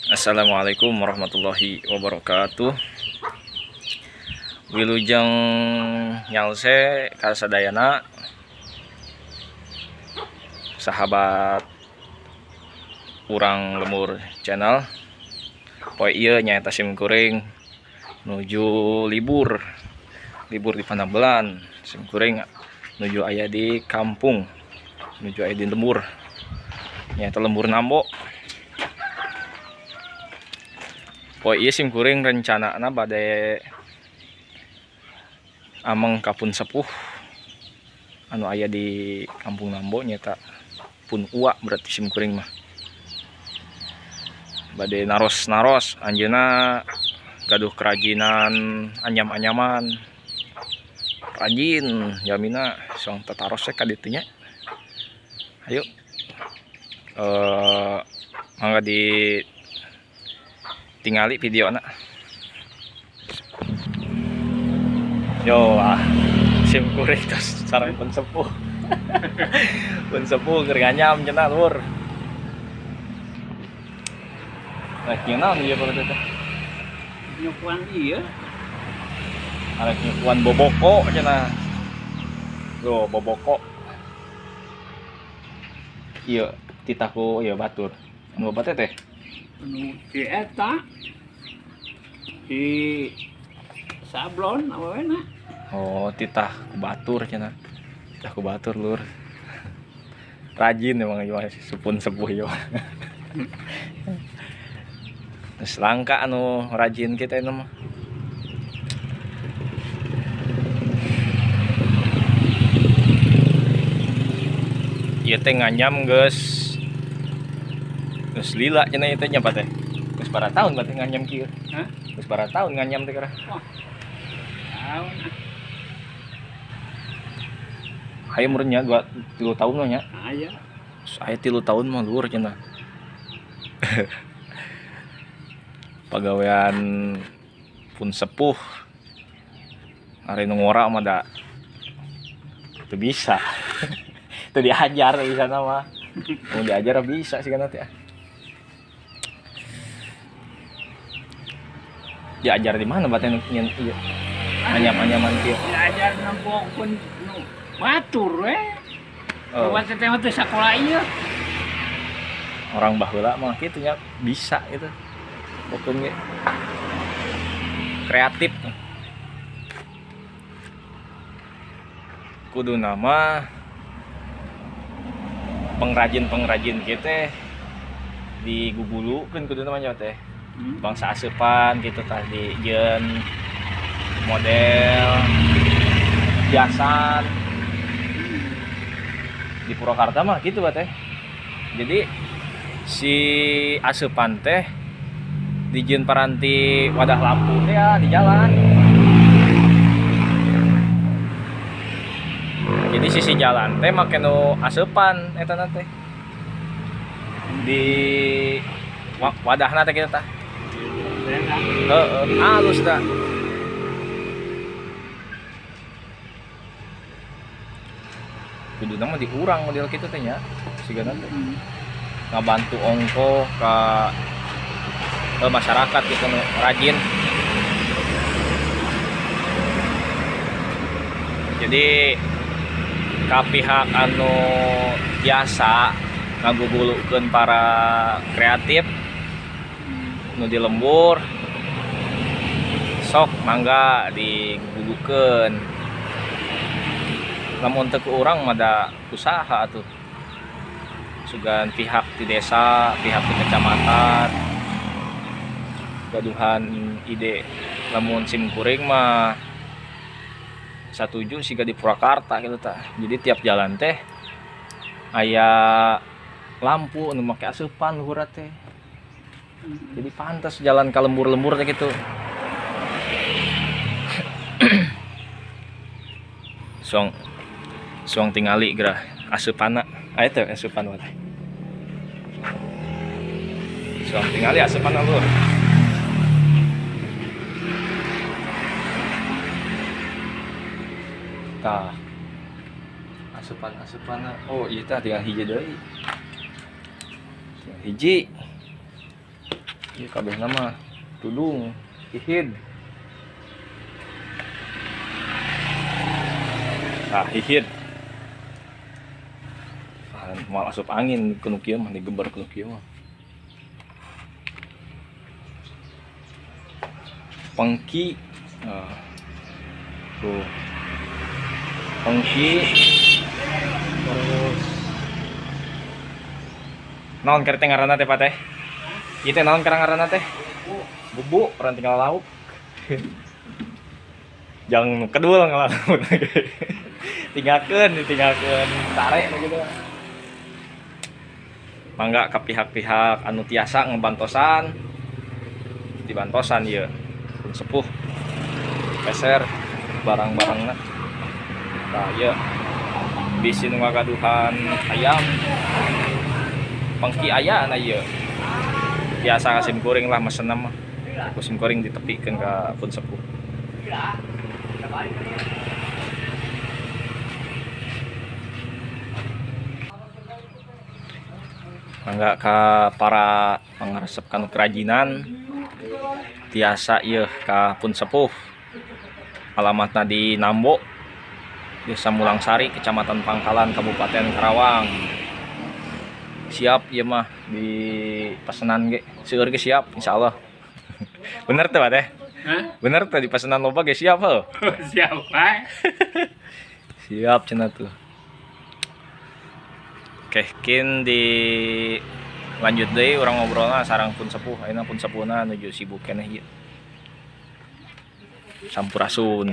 Assalamualaikum warahmatullahi wabarakatuh. Wilujeng nyalse kasadayana sahabat urang lemur channel. Poe ieu nyaeta simkuring nuju libur di Panambelan. Simkuring nuju aya di kampung, nuju aya di lembur. Nyaeta lembur Nambo. Poe ieu simkuring rencanana bade ameng kapun sepuh anu aya di kampung Nambo, nyata pun uak berarti simkuring mah bade naros anjeuna gaduh kerajinan anyam-anyaman rajin jamina song tetaros ka ditu nya. Ayo mangga di tingali videona. Yo simkuring tos sareng pun sepuh. Pun sepuh keur nganyam cenah lur. Rek naon ieu berarti teh? Nyukuan ieu. Arek nyukuan boboko cenah. Tuh boboko. Ieu titaku ieu batur. Anu bate teh? Anu si eta di sablon apa we na? Oh, titah ku batur cenah. Titah ku batur lur. Rajin emang ieu sepun sepuh ieu. Terus langka anu rajin kita itu mah. Ieu teh nganyam geus lila cenah ieu teh nya teh. Geus para tahun teh nganyam kieu. Hah? Geus para tahun nganyam teh kara. Tahu na. Hayu meureun nya 3 tahun mah nya. Aya. Aya 3 tahun mah lur cenah. Pagawean pun sepuh hari nu ngora mah da teu bisa. Teu diajar bisa mah. Mau diajar bisa sih kana teh. Diajar di mana baten nyen ieu? Anyam-anyaman kieu. Diajar nembok pun nu batur we. Oh, Buat teh mah teu sakola ieu. orang baheula mah kitu nya bisa itu. Pokoknya ge kreatif. Kudu nama pengrajin kita digugulukeun kudu namanya teh. Bangsa aseupan gitu tadi jeung model hiasan di Purwakarta mah gitu teh. Jadi si aseupan teh dijieun paranti wadah lampu teh ya di jalan. Jadi sisi jalan teh make nu aseupan eta teh. Di wadahna teh kitu tah. Heeh, halus dah. Kuduna mah diurang model kitu teh nya. Sigana teh ngabantu ongko ka masyarakat gitu nu rajin. Jadi ka pihak anu biasa ngagugulukeun para kreatif nu di lembur sok mangga digugulukeun. Lamun teu ku urang mah da usaha atuh. Sugan pihak di desa, pihak di kecamatan gaduhan ide. Lamun simkuring mah satuju siga di Purwakarta gitu tah. Jadi tiap jalan teh aya lampu anu make aseupan luhur teh. Jadi pantas jalan ka lembur-lembur teh gitu. Suang tingali gerah aseupanna. Aya teh aseupan teh. Suang tingali aseupanna lur. Tah asupan oh iya tah tinggal hiji deui. Tinggal hiji. Ieu kabeh nama tudung hihid. Nah, hihid. Mal asup angin kuno kieu mah digeber kuno kieu mah. Pengki. Tuh. Pengki. Terus naon kere teh ngaranna teh Pak teh? Ieu teh naon kara ngaranna teh? Bubu, orang tinggal lauk. Jangan kedul ngalamun. Ditinggalkeun tare gitu. Mangga ka pihak-pihak anu tiasa ngebantosan. Dibantosan ieu. Pun sepuh. Peser barang-barangna. Tah ieu bisi nu ngagaduhan ayam. Pengki aya na ieu. Biasa sim kuring lah mesenna mah. Ku sim kuring ditepikeun ka pun sepuh. Mangga ka para pangaresep kanu kerajinan tiasa ieu ka pun sepuh. Alamatna di Nambo, Desa Mulangsari, Kecamatan Pangkalan, Kabupaten Karawang. Siap ieu mah di pesanan ge. Seueur ge siap insyaallah. Bener teh Pak teh? Hah? Bener teh di pesanan loba ge siap heuh. Siapa? Siap cenah tuh. Oke, kin di lanjut deui urang ngobrolna sareng pun sepuh. Ayeuna pun sepuhna nuju sibuk keneh ieu. Sampurasun.